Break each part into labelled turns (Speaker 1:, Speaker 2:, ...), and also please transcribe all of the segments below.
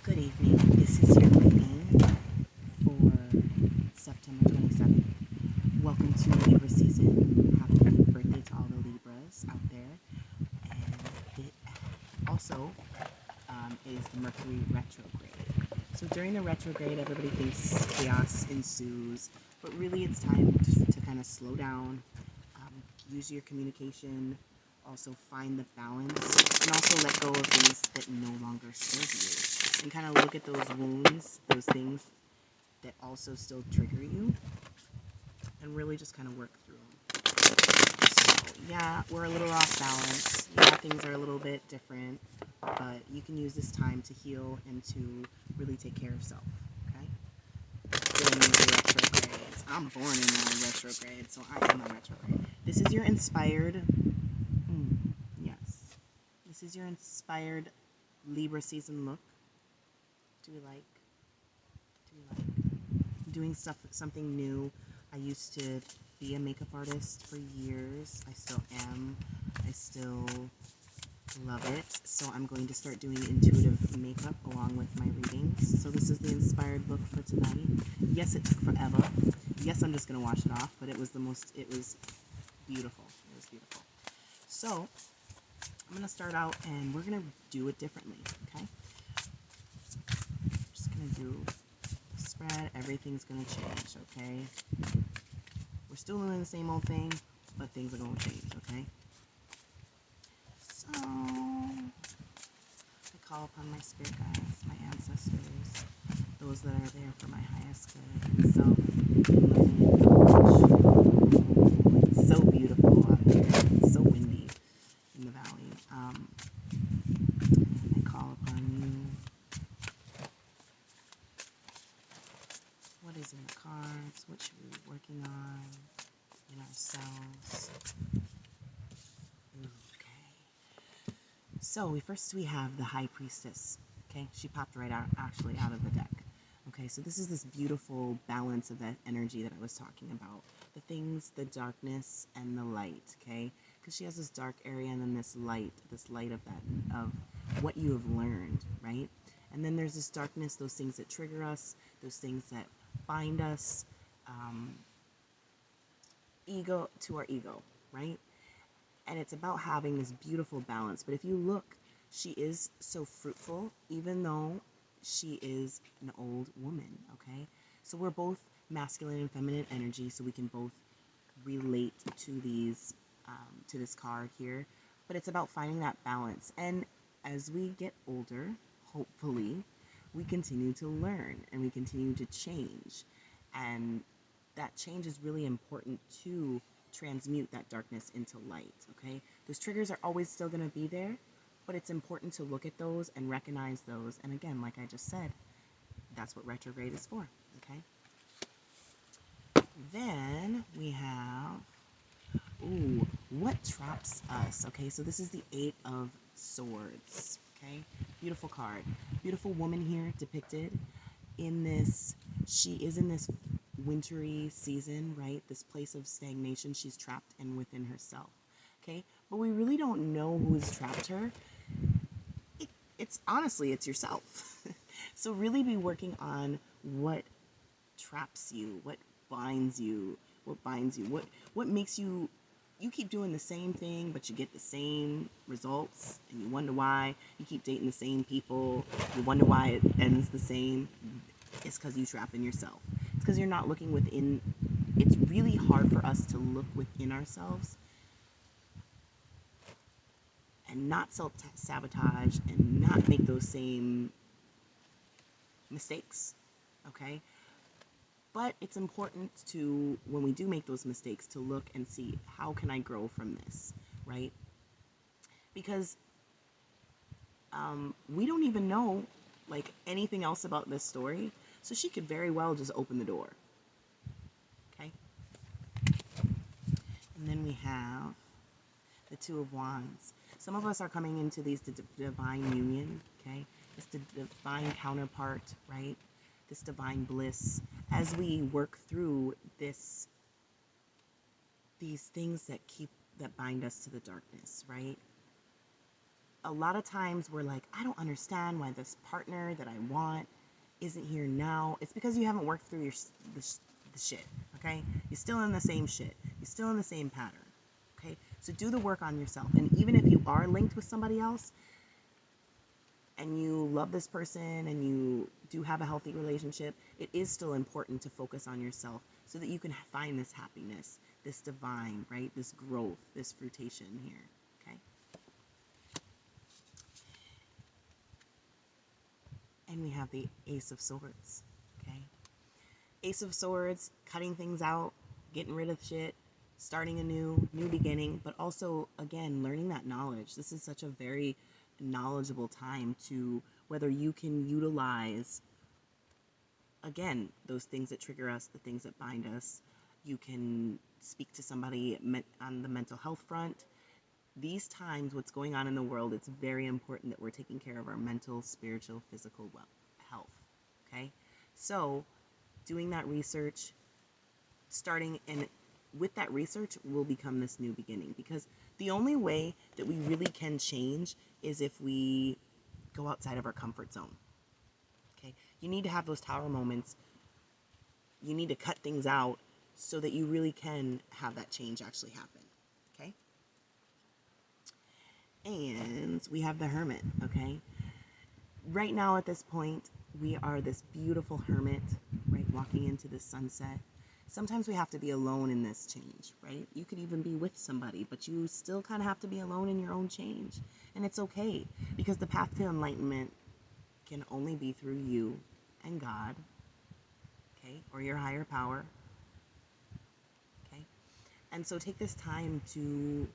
Speaker 1: Good evening. This is your reading for September 27th. Welcome to Libra Season. Happy birthday to all the Libras out there. And it also is the Mercury retrograde. So during the retrograde, everybody thinks chaos ensues, but really it's time to kind of slow down, use your communication, also find the balance, and also let go of things that no longer serve you. And kind of look at those wounds, those things that also still trigger you, and really just kind of work through them. So, yeah, we're a little off balance. Yeah, things are a little bit different, but you can use this time to heal and to really take care of self, okay? Feeling the retrogrades. I'm born in a retrograde, so I am a retrograde. This is your inspired, yes, this is your inspired Libra season look. Do we like doing something new? I used to be a makeup artist for years. I still am. I still love it. So I'm going to start doing intuitive makeup along with my readings. So this is the inspired look for tonight. Yes, it took forever. Yes, I'm just going to wash it off, but it was beautiful. It was beautiful. So I'm going to start out and we're going to do it differently, okay? Just going to do spread. Everything's going to change, okay? We're still doing the same old thing, but things are going to change, okay? So I call upon my spirit guides, my ancestors, those that are there for my highest good and self. It's so beautiful out here. It's so windy in the valley. I call upon you. What is in the cards? What should we be working on in ourselves? Okay. So we have the High Priestess. Okay, she popped right out of the deck. Okay, so this is this beautiful balance of that energy that I was talking about. The things, the darkness and the light. Okay, because she has this dark area and then this light of what you have learned, right? And then there's this darkness, those things that trigger us, those things that bind us, ego to our ego, right? And it's about having this beautiful balance. But if you look, she is so fruitful, even though she is an old woman, okay? So we're both masculine and feminine energy, so we can both relate to these, to this card here. But it's about finding that balance. And as we get older, hopefully, we continue to learn and we continue to change. And that change is really important to transmute that darkness into light, okay? Those triggers are always still going to be there, but it's important to look at those and recognize those. And again, like I just said, that's what retrograde is for, okay? Then we have, what traps us? Okay, so this is the Eight of Swords, okay? Beautiful card. Beautiful woman here depicted in this, she is in this wintry season, right? This place of stagnation she's trapped in within herself, okay? But we really don't know who has trapped her. It's honestly, it's yourself. So really be working on what traps you, what binds you, what makes you keep doing the same thing, but you get the same results, and you wonder why. You keep dating the same people, you wonder why it ends the same. It's because you trap in yourself. It's because you're not looking within. It's really hard for us to look within ourselves and not self-sabotage and not make those same mistakes, okay? But it's important to, when we do make those mistakes, to look and see, how can I grow from this, right? Because we don't even know, like, anything else about this story, so she could very well just open the door, okay? And then we have the Two of Wands. Some of us are coming into these divine union, okay? It's the divine counterpart, right? This divine bliss as we work through these things that bind us to the darkness, right? a lot of times we're like, I don't understand why this partner that I want isn't here now. It's because you haven't worked through the shit, okay? You're still in the same shit. You're still in the same pattern, okay? So do the work on yourself. And even if you are linked with somebody else and you love this person and you do have a healthy relationship, it is still important to focus on yourself so that you can find this happiness, this divine, right? This growth, this fruition here, okay? And we have the Ace of Swords, okay? Ace of Swords, cutting things out, getting rid of shit, starting a new beginning, but also, again, learning that knowledge. This is such a very knowledgeable time to whether you can utilize, again, those things that trigger us, the things that bind us. You can speak to somebody on the mental health front. These times, what's going on in the world, it's very important that we're taking care of our mental, spiritual, physical health, okay? So doing that research, starting, and with that research will become this new beginning, because the only way that we really can change is if we go outside of our comfort zone, okay? You need to have those tower moments. You need to cut things out so that you really can have that change actually happen, okay? And we have the Hermit, okay? Right now at this point, we are this beautiful hermit, right? Walking into the sunset. Sometimes we have to be alone in this change, right? You could even be with somebody, but you still kind of have to be alone in your own change. And it's okay, because the path to enlightenment can only be through you and God, okay? Or your higher power, okay? And so take this time to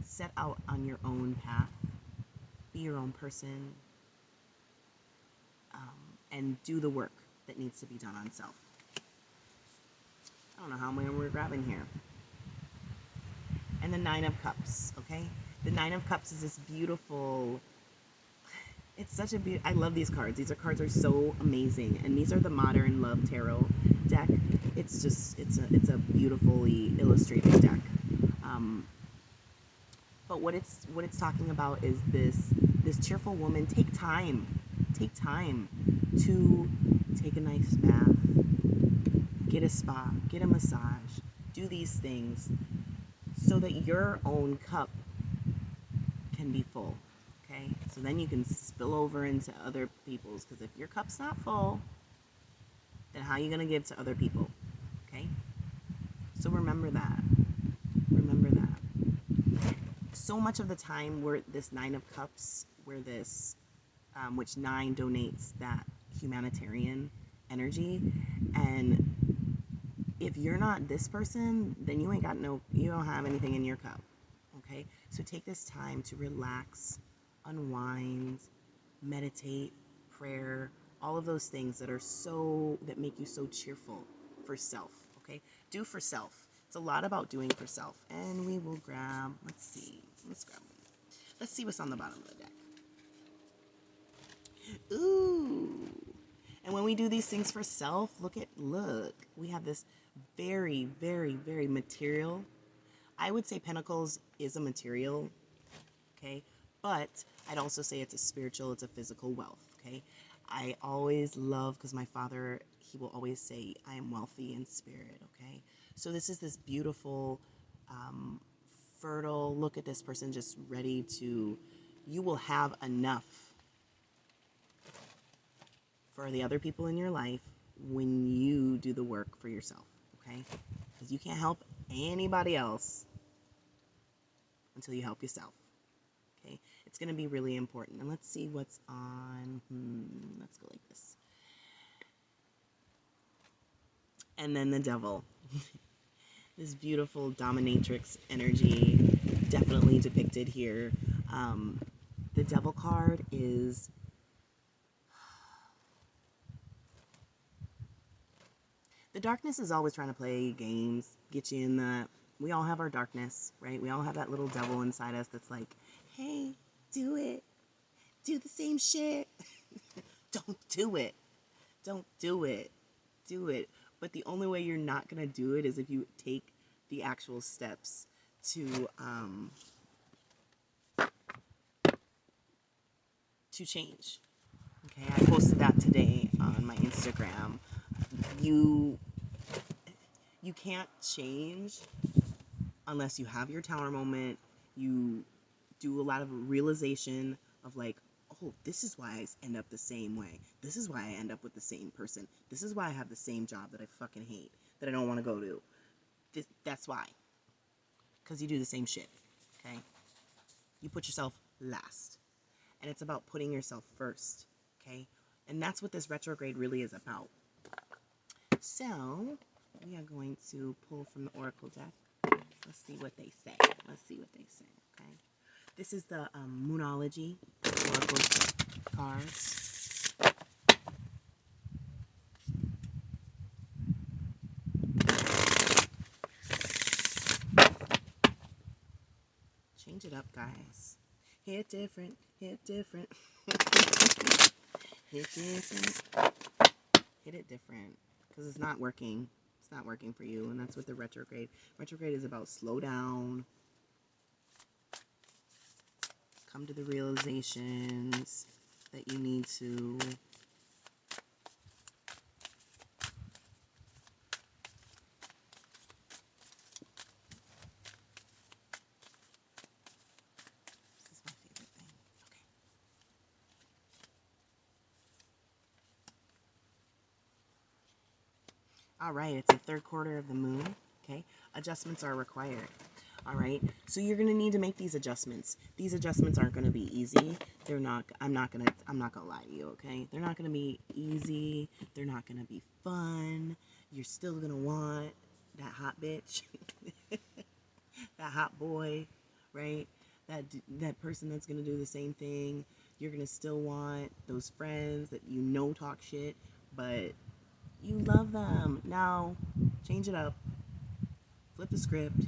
Speaker 1: set out on your own path, be your own person, and do the work that needs to be done on self. I don't know how many we're grabbing here. And the Nine of Cups, okay? The Nine of Cups is this beautiful, it's such a beautiful, I love these cards. These cards are so amazing. And these are the Modern Love Tarot deck. It's just, it's a beautifully illustrated deck. But what it's talking about is this cheerful woman. Take time to take a nice bath, get a spa, get a massage, do these things so that your own cup can be full, okay? So then you can spill over into other people's, because if your cup's not full, then how are you going to give to other people, okay? So remember that. Remember that. So much of the time, we're this Nine of Cups, we're this, which 9 donates that humanitarian energy. And if you're not this person, then you don't have anything in your cup, okay? So take this time to relax, unwind, meditate, prayer, all of those things that make you so cheerful for self, okay? Do for self. It's a lot about doing for self. And we will grab, let's grab one. Let's see what's on the bottom of the deck. Ooh. And when we do these things for self, look, we have this very, very, very material. I would say Pentacles is a material, okay? But I'd also say it's a spiritual, it's a physical wealth, okay? I always love, because my father, he will always say, I am wealthy in spirit, okay? So this is this beautiful, fertile, look at this person just ready to, you will have enough for the other people in your life when you do the work for yourself, okay? Because you can't help anybody else until you help yourself, okay? It's going to be really important. And let's see what's on, let's go like this. And then the Devil. This beautiful dominatrix energy definitely depicted here. The Devil card is, the darkness is always trying to play games, get you in that. We all have our darkness, right? We all have that little devil inside us that's like, hey, do it. Do the same shit. Don't do it. Don't do it. Do it. But the only way you're not going to do it is if you take the actual steps to to change. Okay, I posted that today on my Instagram. You can't change unless you have your tower moment. You do a lot of realization of like, oh, this is why I end up the same way. This is why I end up with the same person. This is why I have the same job that I fucking hate, that I don't want to go to. That's why. Because you do the same shit. Okay? You put yourself last. And it's about putting yourself first. Okay? And that's what this retrograde really is about. So, we are going to pull from the Oracle deck. Let's see what they say. Okay? This is the Moonology Oracle cards. Change it up, guys. Hit different. Hit different. Hit different. Hit it different. Because it's not working. It's not working for you. And that's what the retrograde. Retrograde is about slow down. Come to the realizations that you need to. This is my favorite thing. Okay. All right, it's the third quarter of the moon. Okay, adjustments are required. All right, so you're gonna need to make these adjustments. These adjustments aren't gonna be easy. They're not. I'm not gonna lie to you. Okay, they're not gonna be easy. They're not gonna be fun. You're still gonna want that hot bitch, that hot boy, right? That person that's gonna do the same thing. You're gonna still want those friends that you know talk shit, but you love them. Now, change it up. Flip the script.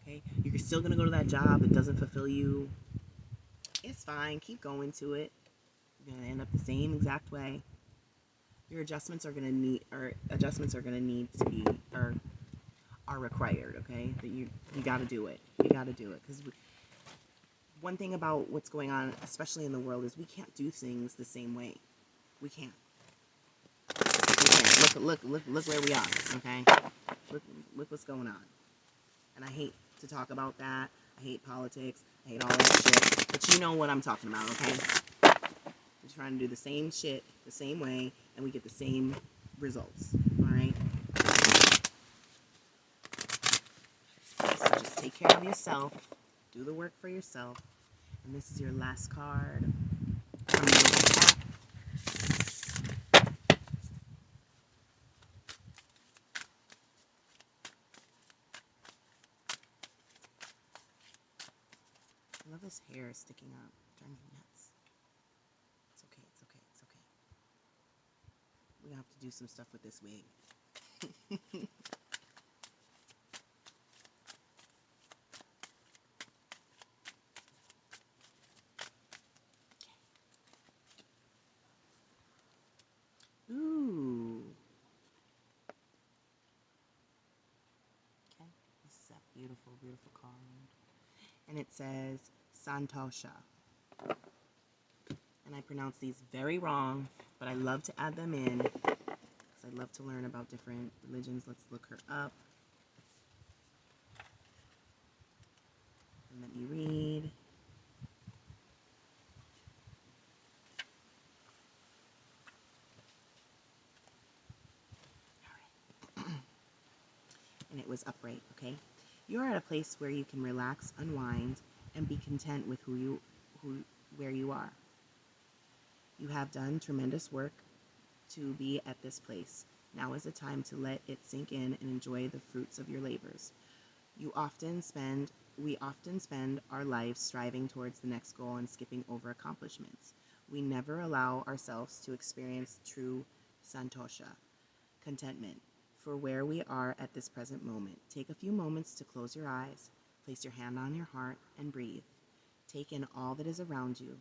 Speaker 1: Okay? You're still going to go to that job that doesn't fulfill you. It's fine. Keep going to it. You're going to end up the same exact way. Your adjustments are going to need to be or are required, okay? That you got to do it. You got to do it cuz one thing about what's going on, especially in the world, is we can't do things the same way. We can't. Look where we are, okay? Look what's going on. And I hate to talk about that. I hate politics. I hate all that shit. But you know what I'm talking about, okay? We're trying to do the same shit the same way, and we get the same results, alright? So just take care of yourself. Do the work for yourself. And this is your last card from the pack. I love this hair sticking up. Driving me nuts. It's okay. We're gonna have to do some stuff with this wig. Ooh. Okay. This is a beautiful, beautiful card. And it says Santosha. And I pronounce these very wrong, but I love to add them in because I love to learn about different religions. Let's look her up. And let me read. All right. And it was upright, okay? You are at a place where you can relax, unwind, and be content with where you are. You have done tremendous work to be at this place. Now is the time to let it sink in and enjoy the fruits of your labors. We often spend our lives striving towards the next goal and skipping over accomplishments. We never allow ourselves to experience true santosha, contentment, for where we are at this present moment. Take a few moments to close your eyes, place your hand on your heart, and breathe. Take in all that is around you,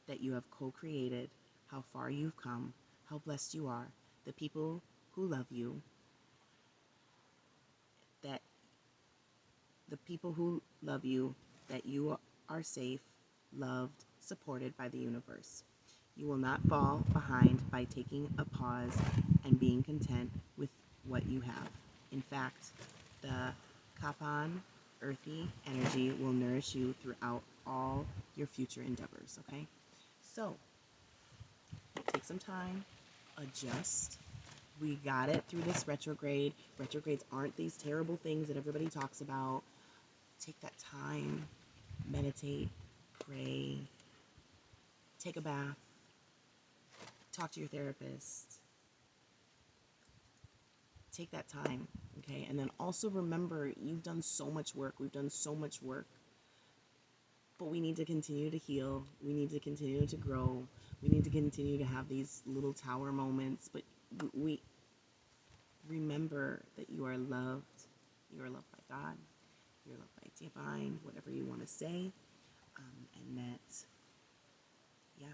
Speaker 1: that you have co-created, how far you've come, how blessed you are, the people who love you, that the people who love you, that you are safe, loved, supported by the universe. You will not fall behind by taking a pause and being content with what you have. In fact, the Kapan, earthy energy will nourish you throughout all your future endeavors, okay? So, take some time, adjust. We got it through this retrograde. Retrogrades aren't these terrible things that everybody talks about. Take that time, meditate, pray, take a bath, talk to your therapist. Take that time, okay? And then also remember, you've done so much work. We've done so much work. But we need to continue to heal. We need to continue to grow. We need to continue to have these little tower moments. But we remember that you are loved. You are loved by God. You're loved by divine, whatever you want to say. And that, yeah,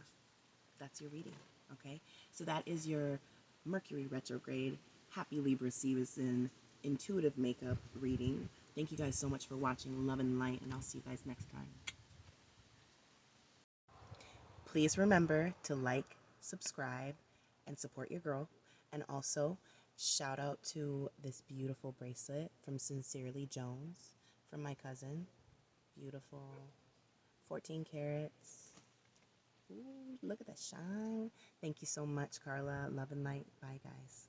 Speaker 1: that's your reading, okay? So that is your Mercury retrograde, happy Libra season, intuitive makeup reading. Thank you guys so much for watching. Love and light, and I'll see you guys next time. Please remember to like, subscribe, and support your girl. And also, shout out to this beautiful bracelet from Sincerely Jones, from my cousin. Beautiful. 14 carats. Ooh, look at that shine. Thank you so much, Carla. Love and light. Bye, guys.